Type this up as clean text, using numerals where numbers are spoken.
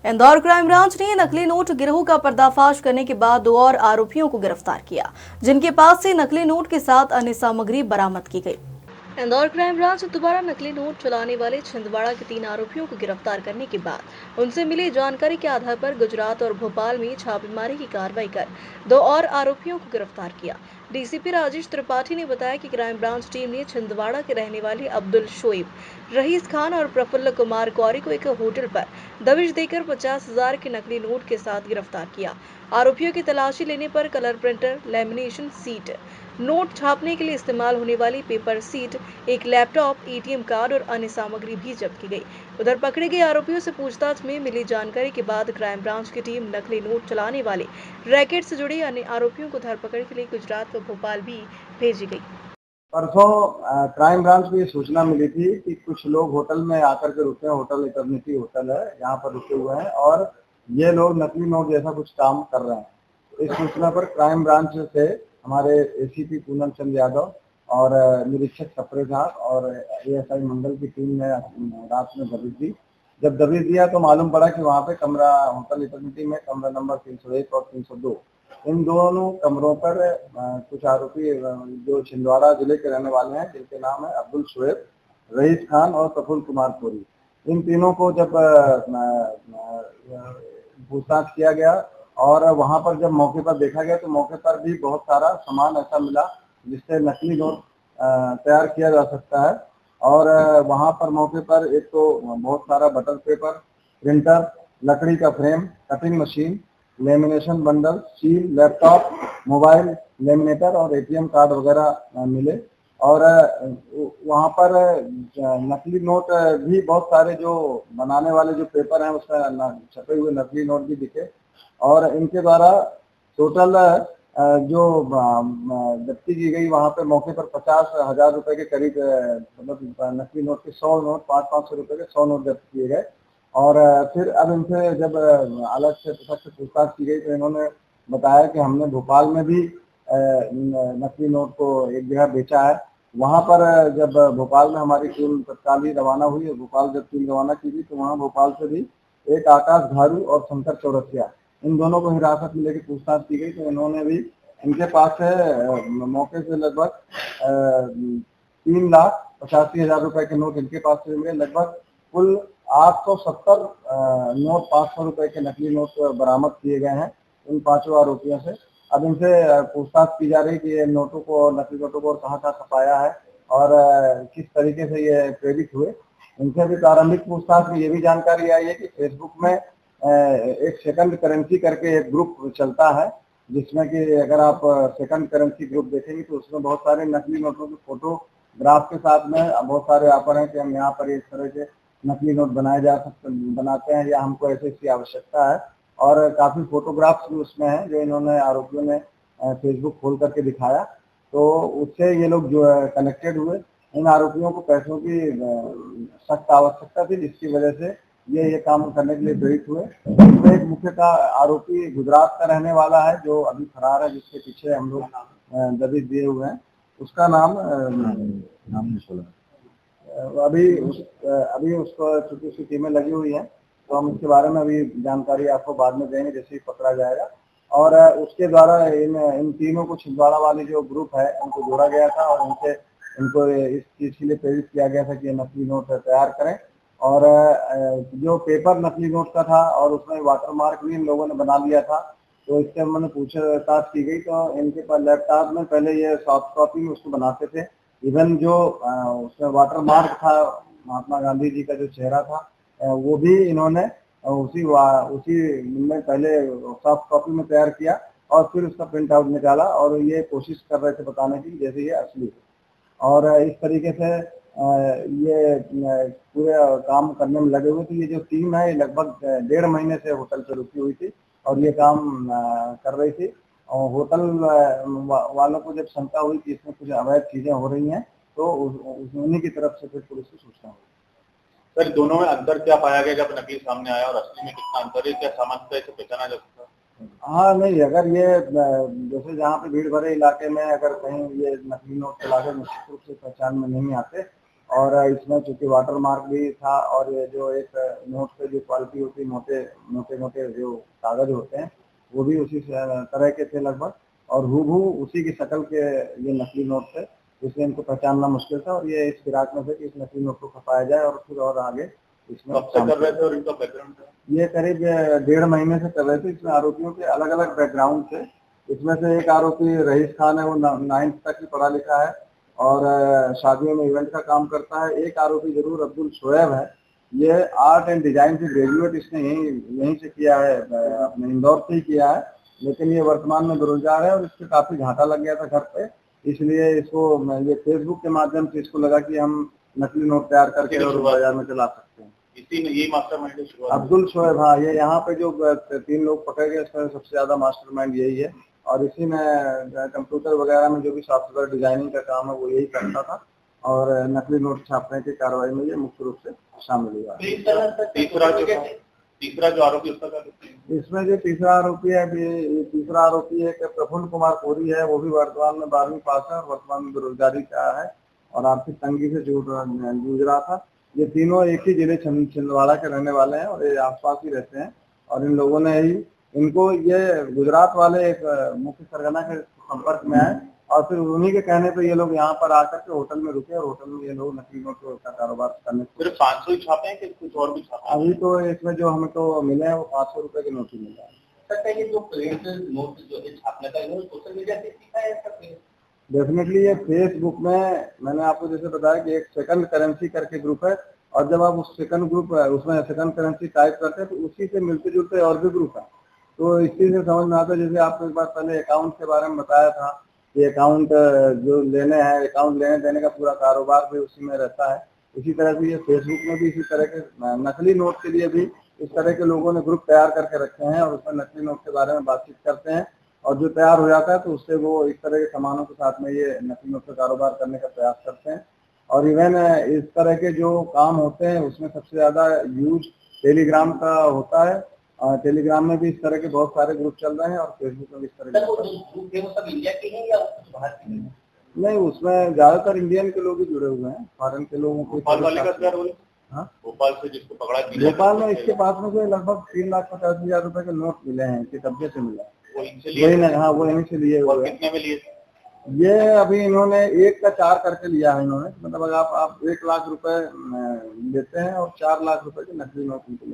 Indore crime branch ने नकली note गिरोह का पर्दाफाश करने के बाद 2 और आरोपियों को गिरफ्तार किया, जिनके पास से नकली नोट के साथ अन्य सामग्री बरामद की गई। इंदौर क्राइम ब्रांच दोबारा नकली नोट चलाने वाले छिंदवाड़ा के 3 आरोपियों को गिरफ्तार करने के बाद उनसे मिली जानकारी के आधार पर गुजरात और भोपाल में छापेमारी की कार्रवाई कर 2 और आरोपियों को गिरफ्तार किया। डीसीपी राजेश त्रिपाठी ने बताया कि क्राइम ब्रांच टीम ने छिंदवाड़ा के रहने वाले अब्दुल शोएब, रईस खान और प्रफुल्ल कुमार गौरी को एक होटल पर दबिश देकर 50,000 के नकली नोट के साथ गिरफ्तार किया। आरोपियों की तलाशी लेने पर colour printer, lamination seat, note छापने के लिए इस्तेमाल होने वाली पेपर सीट, एक लैपटॉप, एटीएम कार्ड और अन्य सामग्री भी जब्त की गई। उधर पकड़े गए आरोपियों से पूछताछ में मिली जानकारी के बाद क्राइम ब्रांच की टीम नकली नोट चलाने वाले रैकेट से जुड़े अन्य आरोपियों को धरपकड़ के लिए गुजरात व भोपाल भी भेजी गई। परसों क्राइम ब्रांच को ये सूचना मिली थी कि कुछ लोग होटल में आकर के रुके हैं। होटल इटर्निटी होटल है, यहाँ पर रुके हुए हैं और ये लोग नकली नोट जैसा कुछ काम कर रहे हैं। इस सूचना पर क्राइम ब्रांच से हमारे एसीपी पूनम चंद यादव और निरीक्षक सप्रे झा और एएसआई मंडल की टीम ने रात में दबिश दी। जब दबिश दिया तो मालूम पड़ा कि वहाँ पे कमरा, होटल इटर्निटी में कमरा नंबर 301 और 302, इन दोनों कमरों पर कुछ आरोपी जो छिंदवाड़ा जिले के रहने वाले हैं, जिनके नाम है अब्दुल शोएब, रईस खान और प्रफुल्ल कुमार कोरी। इन तीनों को जब पूछताछ किया गया और वहां पर जब मौके पर देखा गया तो मौके पर भी बहुत सारा सामान ऐसा मिला जिससे नकली नोट तैयार किया जा सकता है। और वहां पर मौके पर एक तो बहुत सारा बटर पेपर, प्रिंटर, लकड़ी का frame, cutting machine, lamination bundle, seal, laptop, mobile, laminator और एटीएम कार्ड वगैरह मिले। और वहाँ पर नकली नोट भी बहुत सारे जो बनाने वाले जो पेपर हैं उसमें छपे हुए नकली नोट भी दिखे। और इनके द्वारा टोटल जो जब्ती की गई वहाँ पे मौके पर 50,000 रुपए के करीब मतलब नकली नोट के 100 नोट, 500 रुपए के 100 नोट जब्त किए गए। और फिर अब इनसे जब अलग से पूछताछ की गई तो इन्होंने बताया कि हमने भोपाल में भी नकली नोट को एक जगह बेचा है। वहां पर जब भोपाल में हमारी टीम तत्काल ही रवाना हुई है, भोपाल जब टीम रवाना की थी तो वहाँ भोपाल से भी एक आकाश घारू और शंकर चौरसिया, इन दोनों को हिरासत में लेकर पूछताछ की गई तो इन्होंने भी, इनके पास है मौके से लगभग 3,85,000 रुपए के नोट इनके पास से मिले। लगभग कुल 870 नोट, 500 रुपए के नकली नोट बरामद किए गए हैं इन पांचों आरोपियों से। अब इनसे पूछताछ की जा रही है कि ये नोटों को, नकली नोटों को कहाँ कहाँ छपाया है और किस तरीके से ये प्रेरित हुए। इनसे भी प्रारंभिक पूछताछ में ये भी जानकारी आई है कि फेसबुक में एक सेकंड करेंसी करके एक ग्रुप चलता है, जिसमें कि अगर आप सेकंड करेंसी ग्रुप देखेंगे तो उसमें बहुत सारे नकली नोटों की फोटोग्राफ के साथ में बहुत सारे ऑफर हैं कि हम यहाँ पर इस तरह के नकली नोट बनाते हैं या हमको ऐसी ऐसी आवश्यकता है। और काफी फोटोग्राफ्स भी उसमें हैं जो इन्होंने, आरोपियों ने फेसबुक खोल करके दिखाया। तो उससे ये लोग जो है कनेक्टेड हुए। इन आरोपियों को पैसों की सख्त आवश्यकता थी, जिसकी वजह से ये काम करने के लिए प्रेरित हुए। इसमें एक मुख्यतः आरोपी गुजरात का रहने वाला है जो अभी फरार है, जिसके पीछे हम लोग दबिश दिए हुए हैं। उसका नाम नहीं सुना अभी उसको, चूंकि उसकी टीमें लगी हुई हैं तो हम उसके बारे में अभी जानकारी आपको बाद में देंगे जैसे ही पकड़ा जाएगा। और उसके द्वारा इन तीनों को छिंदवाड़ा वाले जो ग्रुप है उनको जोड़ा गया था और इनको इस चीज के लिए प्रेरित किया गया था कि ये नकली नोट तैयार करें। और जो पेपर नकली नोट का था और उसमें वाटरमार्क भी इन लोगों ने बना लिया था, तो इससे हमने पूछताछ की गई तो इनके पास लैपटॉप में पहले ये सॉफ्ट कॉपी में उसको बनाते थे। इवन जो उसमें वाटरमार्क था, महात्मा गांधी जी का जो चेहरा था, वो भी इन्होंने उसी में पहले सॉफ्ट कॉपी में तैयार किया और फिर उसका प्रिंट आउट निकाला और ये कोशिश कर रहे थे बताने की जैसे ये असली है। और इस तरीके से ये पूरे काम करने में लगे हुए थे। ये जो टीम है ये लगभग 1.5 महीने से होटल पे रुकी हुई थी और ये काम कर रही थी। और होटल वालों को जब शंका हुई कि इसमें कुछ अवैध चीजें हो रही हैं तो उन्हीं की तरफ से फिर पुलिस को सूचना हुई। सर, दोनों में अंतर क्या पाया गया जब नकली सामने आया और असली में कितना अंतर है? क्या सामान्यतः इसे पहचाना जा सकता है? हाँ नहीं, अगर ये जैसे जहाँ पे भीड़ भरे इलाके में अगर कहीं ये नकली नोट चला के निश्चित रूप से पहचान में नहीं आते। और इसमें चूंकि वाटर मार्क भी था और ये जो एक नोट से जो क्वालिटी होती है, मोटे मोटे जो कागज होते हैं वो भी उसी तरह के थे लगभग, और हूबहू उसी की शक्ल के ये नकली नोट थे, इसलिए इनको पहचानना मुश्किल था। और ये इस फिराक में थे कि इस नकली नोट को खपाया जाए और फिर और आगे इसमें कब से कर रहे थे और इनका बैकग्राउंड था? ये करीब 1.5 महीने से कर रहे थे। इसमें आरोपियों के अलग अलग बैकग्राउंड थे। इसमें से एक आरोपी रईस खान है, वो 9th तक ही पढ़ा लिखा है और शादियों में इवेंट का काम करता है। एक आरोपी जरूर अब्दुल शोएब है, ये आर्ट एंड डिजाइन से ग्रेजुएट इसने यहीं से किया है, अपने इंदौर से ही किया है, लेकिन ये वर्तमान में बेरोजगार है और इससे काफी घाटा लग गया था घर पे, इसलिए इसको ये फेसबुक के माध्यम से इसको लगा कि हम नकली नोट तैयार करके और बाजार में चला सकते हैं। इसी में यही मास्टरमाइंड है शुरुआत? अब्दुल शोएब, हाँ, ये यहाँ पे जो 3 लोग पकड़े गए इसमें सबसे ज्यादा मास्टरमाइंड यही है, और इसी में कंप्यूटर वगैरह में जो भी सॉफ्टवेयर डिजाइनिंग का काम है वो यही करता था, और नकली नोट छापने की कार्रवाई में ये मुख्य रूप से शामिल हुआ। तीसरा जो आरोपी उसका क्या कहते हैं? इसमें जो तीसरा आरोपी है, तीसरा आरोपी एक प्रफुल्ल कुमार कोरी है, वो भी वर्तमान में 12वीं पास है और वर्तमान में बेरोजगारी का है और आर्थिक तंगी से जूझ रहा था। ये तीनों एक ही जिले छिंदवाड़ा के रहने वाले हैं और ये आसपास ही रहते हैं, और इन लोगों ने ही इनको ये गुजरात वाले एक मुख्य सरगना के संपर्क में आए और फिर उन्हीं के कहने पे ये लोग यहाँ पर आकर के होटल में रुके और होटल में ये लोग नकली नोट का कारोबार करने। सिर्फ 500 ही छापे हैं कि कुछ और भी छापे हैं? अभी तो इसमें जो हमें तो मिले हैं वो 500 रुपए के नोट ही मिले हैं। सर, ये जो प्रिंट नोट जो है छापने का इन्होंने सोशल मीडिया से सीखा है सर? डेफिनेटली ये फेसबुक में मैंने आपको जैसे बताया कि एक सेकंड करेंसी करके ग्रुप है, और जब आप उस सेकंड ग्रुप उसमें सेकंड करेंसी टाइप करते हैं तो उसी से मिलते जुलते और भी ग्रुप है। तो इस चीज से समझ में आता है, जैसे आपको एक बार पहले अकाउंट के बारे में बताया था कि अकाउंट जो लेने हैं, अकाउंट लेने देने का पूरा कारोबार भी उसी में रहता है। इसी तरह से ये फेसबुक में भी इसी तरह के नकली नोट के लिए भी इस तरह के लोगों ने ग्रुप तैयार करके रखे हैं और उसमें नकली नोट के बारे में बातचीत करते हैं, और जो तैयार हो जाता है तो उससे वो इस तरह के सामानों के साथ में ये नकली नोट का कारोबार करने का प्रयास करते हैं। और इवन इस तरह के जो काम होते हैं उसमें सबसे ज्यादा यूज टेलीग्राम का होता है। टेलीग्राम में भी इस तरह के बहुत सारे ग्रुप चल रहे हैं और फेसबुक में भी इस तरह के ग्रुप है वो सब इंडिया के हैं या बाहर के हैं? नहीं, उसमें ज्यादातर इंडियन के लोग ही जुड़े हुए हैं, फॉरेन के लोगों को। भोपाल वाले का क्या रोल है? हाँ, भोपाल से जिसको पकड़ा भोपाल में इसके पास में जो लगभग 3,50,000 रुपए के नोट मिले हैं, कि कब्जे से मिले हैं। वो इनसे लिए? वही नहीं, हाँ, वो इन्हीं से लिए हुए हैं। कितने में लिए? ये अभी इन्होंने 1 का 4 करके लिया है इन्होंने, मतलब अगर आप 1 लाख रुपए लेते हैं और 4 लाख रुपए के नकली नोट इनको